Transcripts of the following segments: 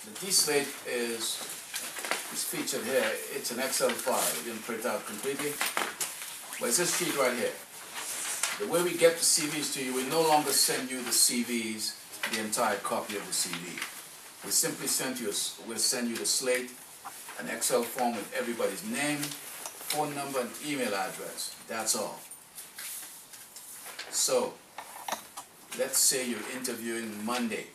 The D-Slate is featured here. It's an Excel file. It didn't print out completely. But it's this sheet right here. The way we get the CVs to you, we no longer send you the CVs, the entire copy of the CV. We simply we'll send you the slate, an Excel form with everybody's name, phone number, and email address. That's all. So, let's say you're interviewing Monday.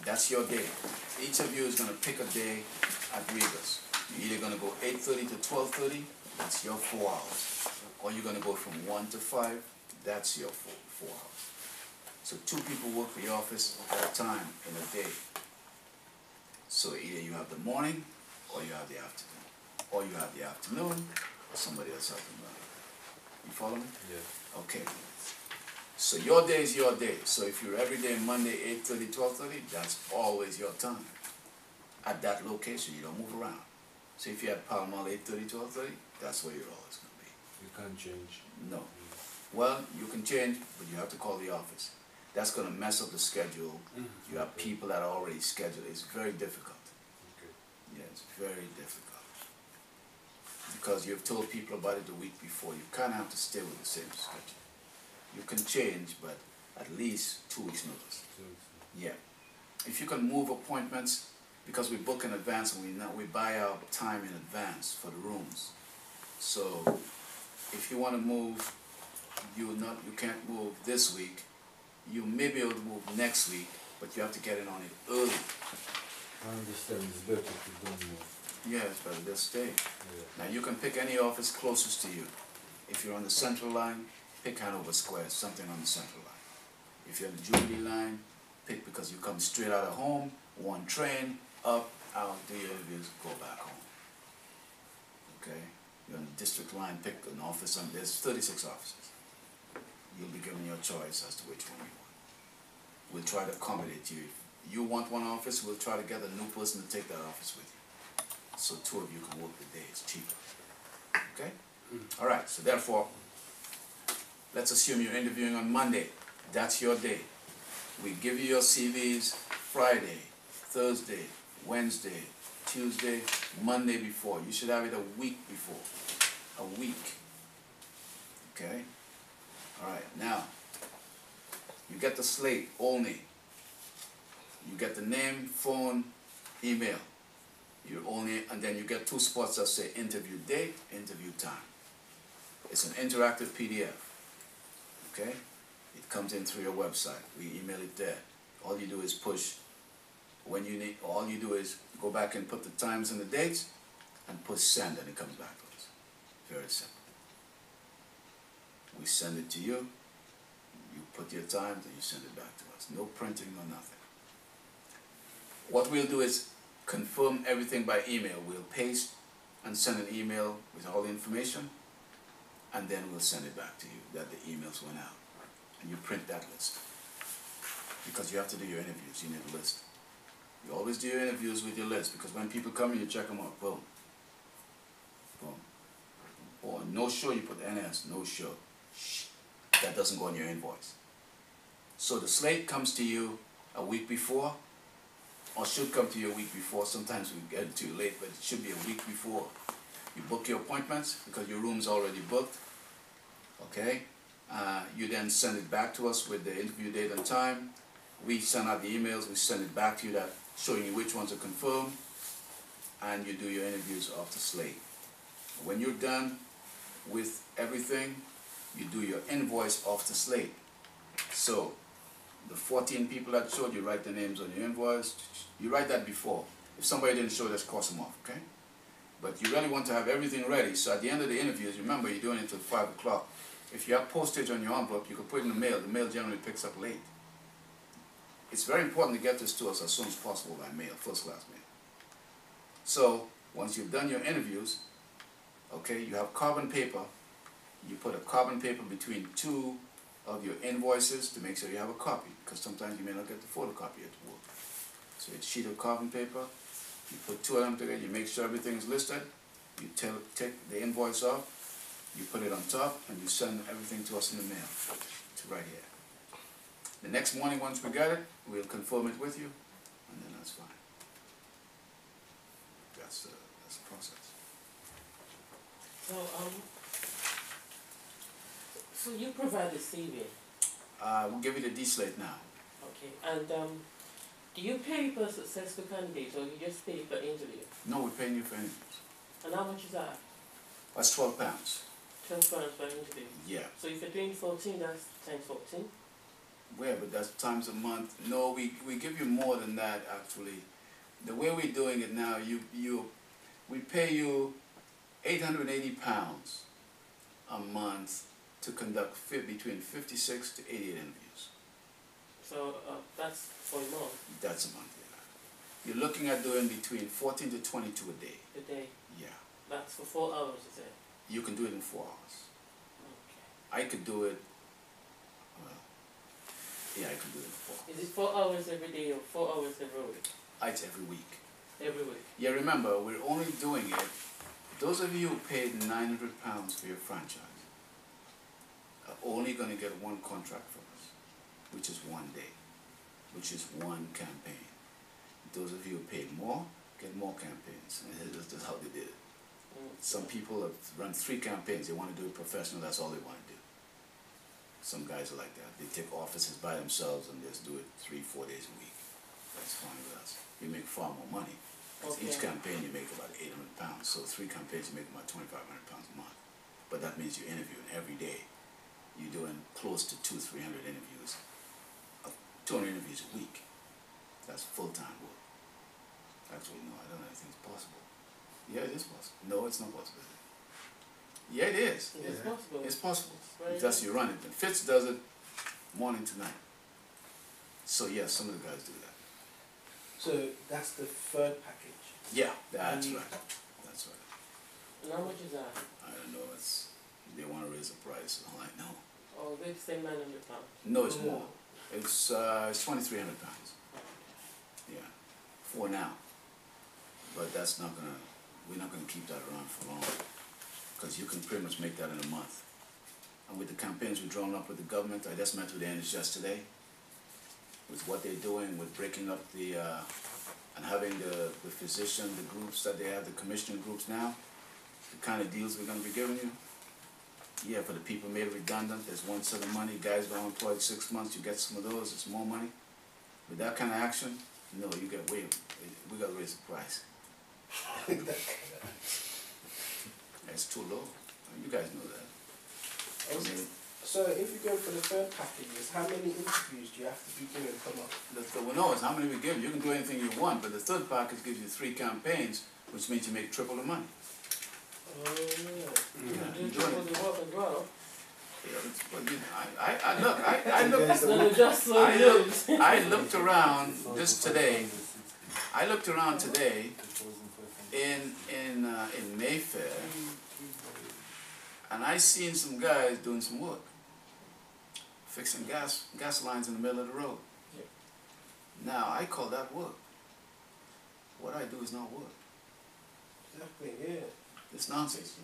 That's your day. Each of you is going to pick a day at Regas. You're either going to go 8:30 to 12:30, that's your 4 hours. Or you're going to go from 1 to 5, that's your 4 hours. So 2 people work for the office at a time in a day. So either you have the morning, or you have the afternoon. Or you have the afternoon, or somebody else has the morning. You follow me? Yeah. Okay. So your day is your day. So if you're every day Monday 8:30, 12:30, that's always your time. At that location, you don't move around. So if you're at Pall Mall 8:30, 12:30, that's where you're always going to be. You can't change. No. Well, you can change, but you have to call the office. That's going to mess up the schedule. You have people that are already scheduled. It's very difficult. Okay. Yeah, it's very difficult. Because you've told people about it the week before. You kind of have to stay with the same schedule. You can change, but at least 2 weeks notice. Yeah. If you can move appointments, because we book in advance and we buy our time in advance for the rooms. So if you want to move, you can't move this week. You may be able to move next week, but you have to get in on it early. I understand. It's better to don't move. Yeah, it's better to stay. Yeah. Now you can pick any office closest to you. If you're on the Central Line, pick Hanover Square, something on the Central Line. If you're on the Jubilee Line, pick because you come straight out of home, one train, up, out, do your interviews, go back home. Okay? You're on the District Line, pick an office, there's 36 offices. You'll be given your choice as to which one you want. We'll try to accommodate you. If you want one office, we'll try to get a new person to take that office with you. So 2 of you can work the day, it's cheaper. Okay? All right, so therefore, let's assume you're interviewing on Monday. That's your day. We give you your CVs Friday, Thursday, Wednesday, Tuesday, Monday before. You should have it a week before. A week. Okay? All right, now, you get the slate only. You get the name, phone, email. And then you get 2 spots that say interview date, interview time. It's an interactive PDF. Okay? It comes in through your website. We email it there. All you do is push when you need. All you do is go back and put the times and the dates, and push send, and it comes back to us. Very simple. We send it to you. You put your times, and you send it back to us. No printing, no nothing. What we'll do is confirm everything by email. We'll paste and send an email with all the information, and then we'll send it back to you that the emails went out. And you print that list. Because you have to do your interviews, you need a list. You always do your interviews with your list, because when people come in, you check them out. Boom. Boom. Or no show, you put NS, no show. Shh. That doesn't go on your invoice. So the slate comes to you a week before, or should come to you a week before. Sometimes we get it too late, but it should be a week before. You book your appointments because your room's already booked. Okay? You then send it back to us with the interview date and time. We send out the emails, we send it back to you, that showing you which ones are confirmed, and you do your interviews off the slate. When you're done with everything, you do your invoice off the slate. So the 14 people that showed, you write the names on your invoice. You write that before. If somebody didn't show, just cross them off, okay? But you really want to have everything ready, so at the end of the interviews, remember you're doing it until 5 o'clock. If you have postage on your envelope, you can put it in the mail. The mail generally picks up late. It's very important to get this to us as soon as possible by mail, first class mail. So, once you've done your interviews, okay, you have carbon paper. You put a carbon paper between 2 of your invoices to make sure you have a copy, because sometimes you may not get the photocopy at work. So it's a sheet of carbon paper. You put 2 of them together, you make sure everything is listed. You take the invoice off, you put it on top, and you send everything to us in the mail, to right here. The next morning, once we get it, we'll confirm it with you, and then that's that's fine. That's the process. So you provide the CV. We'll give you the D-slate now. Okay. And do you pay per successful candidate, or you just pay per interview? No, we're paying you for interviews. And how much is that? That's £12. £12 per interview. Yeah. So if you're doing 14, that's times 14. Yeah, but that's times a month. No, we give you more than that actually. The way we're doing it now, we pay you £880 a month to conduct between 56 to 88 interviews. So that's for a month. That's a month, yeah. You're looking at doing between 14 to 22 a day. A day. Yeah. That's for 4 hours, is it? You can do it in 4 hours. Okay. I could do it. Well, yeah, I could do it in 4 hours. Is it 4 hours every day or 4 hours every week? It's every week. Every week. Yeah, remember, we're only doing it. Those of you who paid £900 for your franchise are only going to get one contract from us, which is 1 day, which is one campaign. Those of you who paid more get more campaigns. And that's just how they did it. Some people have run 3 campaigns. They want to do it professional. That's all they want to do. Some guys are like that. They take offices by themselves and just do it 3-4 days a week. That's fine with us. You make far more money. Because each campaign you make about £800. So 3 campaigns you make about £2,500 a month. But that means you're interviewing every day. You're doing close to 200-300 interviews. 200 interviews a week. That's full-time work. Actually, no, I don't know if it's possible. Yeah, it is possible. No, it's not possible. Yeah, it is. It's possible. It's possible. It's Just you run it. And Fitz does it morning to night. So yes, some of the guys do that. So that's the third package. Yeah, that's right. That's right. And how much is that? I don't know. They want to raise the price. I'm like, no. Oh, they say £900. No, it's more. It's £2,300. Yeah, for now. But that's not gonna. We're not gonna keep that around for long, because you can pretty much make that in a month. And with the campaigns we're drawing up with the government, I just met with the NHS today. With what they're doing, with breaking up the and having the physician, the groups that they have, the commissioning groups now, the kind of deals we're gonna be giving you. Yeah, for the people made redundant, there's one set of money. Guys been employed 6 months, you get some of those, it's more money. With that kind of action, no, you get we gotta raise the price. It's too low. You guys know that. I mean, So if you go for the third packages, how many interviews do you have to be doing per month? well, no, it's how many we give you. You can do anything you want, but the third package gives you 3 campaigns, which means you make triple the money. Oh, yeah. Yeah, You do triple the work as well. Yeah, but look, I looked around just today. I looked around today in Mayfair, and I seen some guys doing some work, fixing gas lines in the middle of the road. Yeah. Now I call that work. What I do is not work. Exactly, yeah. It's nonsense.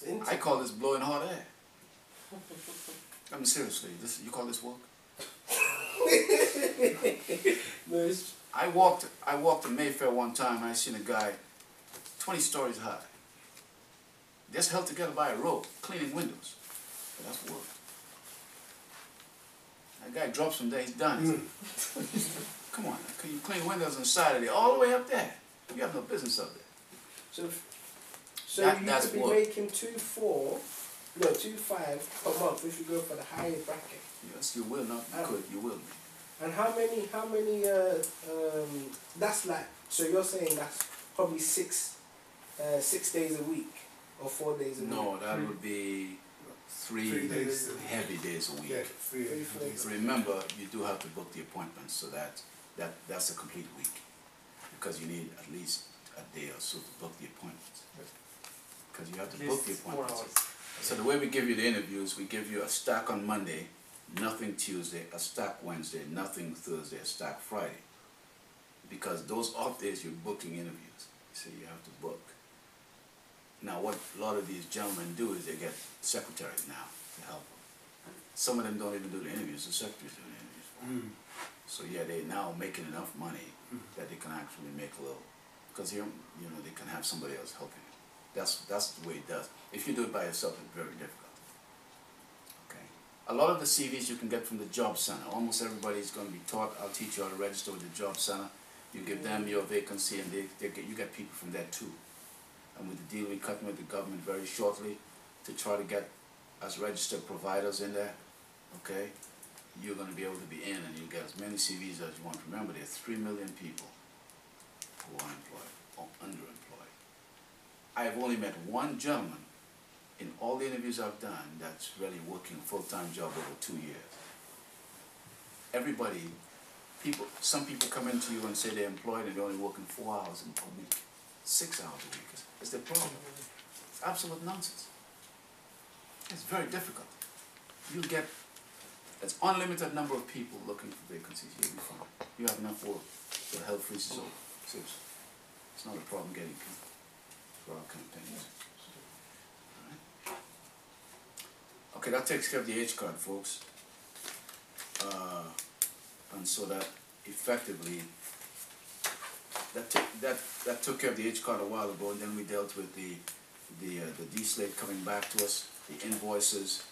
It's I call this blowing hot air. I mean, seriously, you call this work? No, it's I walked in Mayfair one time and I seen a guy 20 stories high, just held together by a rope, cleaning windows. But that's work. That guy drops from there, he's done. Come on, can you clean windows on Saturday all the way up there? You have no business up there. So That's you could be work. making 2.5 per month if you go for the higher bracket. Yes, you will not. You could. You will be. And how many? That's like. So you're saying that's probably 6 days a week or 4 days a week. No, that would be 3 days. heavy days a week. Yeah, 3 days. Remember, you do have to book the appointments, so that's a complete week, because you need at least a day or so to book the appointments. Because you have to book the appointments. So the way we give you the interviews, we give you a stack on Monday, nothing Tuesday, a stack Wednesday, nothing Thursday, a stack Friday. Because those off days you're booking interviews, so you have to book. Now what a lot of these gentlemen do is they get secretaries now to help them. Some of them don't even do the interviews, the secretaries do the interviews for them. So yeah, they're now making enough money that they can actually make a little, because you know they can have somebody else helping you. That's the way it does. If you do it by yourself, it's very difficult. Okay. A lot of the CVs you can get from the job center. Almost everybody is going to be taught. I'll teach you how to register with the job center. You give them your vacancy, and you get people from there too. And with the deal we're cutting with the government very shortly to try to get as registered providers in there, okay, you're going to be able to be in, and you get as many CVs as you want. Remember, there are 3 million people who are employed or underemployed. I've only met one gentleman in all the interviews I've done that's really working a full-time job over 2 years. Everybody, some people come into you and say they're employed and they're only working 4 hours a week, 6 hours a week. It's their problem. It's absolute nonsense. It's very difficult. You get, it's unlimited number of people looking for vacancies. You'll be fine. You have enough work. The health freezes over. Seriously. It's not a problem getting people for our campaigns. All right. Okay, that takes care of the H card, folks. And so that effectively, that took care of the H card a while ago, and then we dealt with the D slate coming back to us, the invoices,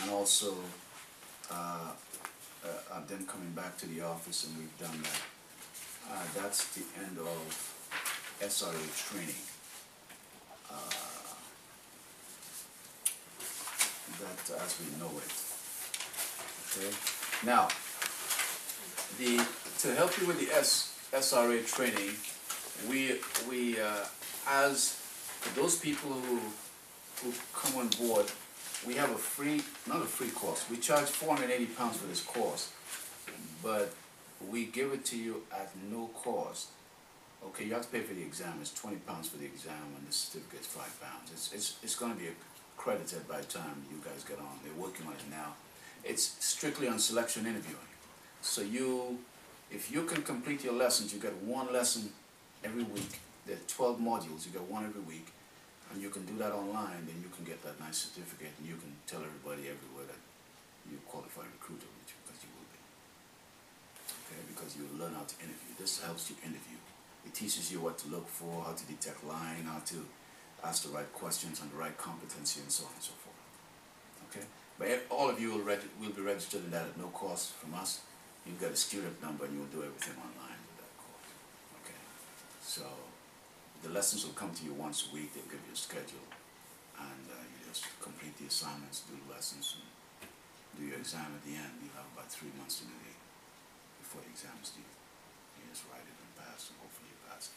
and also them coming back to the office, and we've done that. That's the end of SRA training. That as we know it. Okay. Now, to help you with the SRA training, we as for those people who come on board, we have a free, not a free course. We charge £480 for this course, but we give it to you at no cost. Okay, you have to pay for the exam. It's £20 for the exam, and the certificate's £5. It's going to be accredited by the time you guys get on. They're working on it now. It's strictly on selection interviewing. So if you can complete your lessons, you get one lesson every week. There are 12 modules. You get one every week, and you can do that online. Then you can get that nice certificate, and you can tell everybody everywhere that you're a qualified recruiter, because you will be. Okay, because you learn how to interview. This helps you interview. It teaches you what to look for, how to detect lying, how to ask the right questions and the right competency, and so on and so forth. Okay, but all of you will be registered in that at no cost from us. You'll get a student number, and you'll do everything online with that course. Okay, so the lessons will come to you once a week. They'll give you a schedule, and you just complete the assignments, do the lessons, and do your exam at the end. You have about 3 months to do it before the exam is due. You just write it and pass, and hopefully you pass it.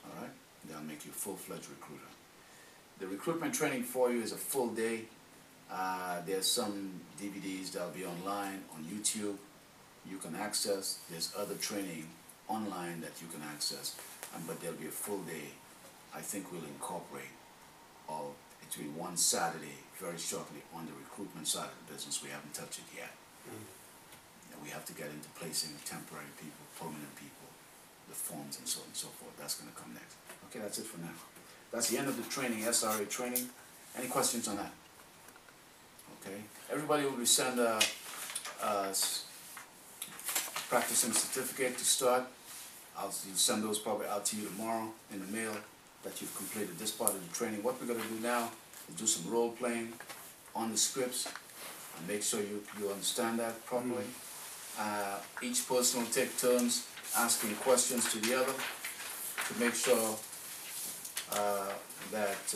All right? That'll make you a full-fledged recruiter. The recruitment training for you is a full day. There's some DVDs that'll be online on YouTube. You can access. There's other training online that you can access, but there'll be a full day. I think we'll incorporate all between one Saturday very shortly on the recruitment side of the business. We haven't touched it yet. We have to get into placing temporary people, permanent people, the forms, and so on and so forth. That's going to come next. Okay, that's it for now. That's the end of the training, SRA training. Any questions on that? Okay. Everybody will be sent a practicing certificate to start. I'll send those probably out to you tomorrow in the mail that you've completed this part of the training. What we're going to do now is do some role playing on the scripts and make sure you understand that properly. Each person will take turns asking questions to the other to make sure that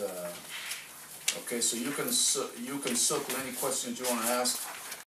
okay, so you can circle any questions you want to ask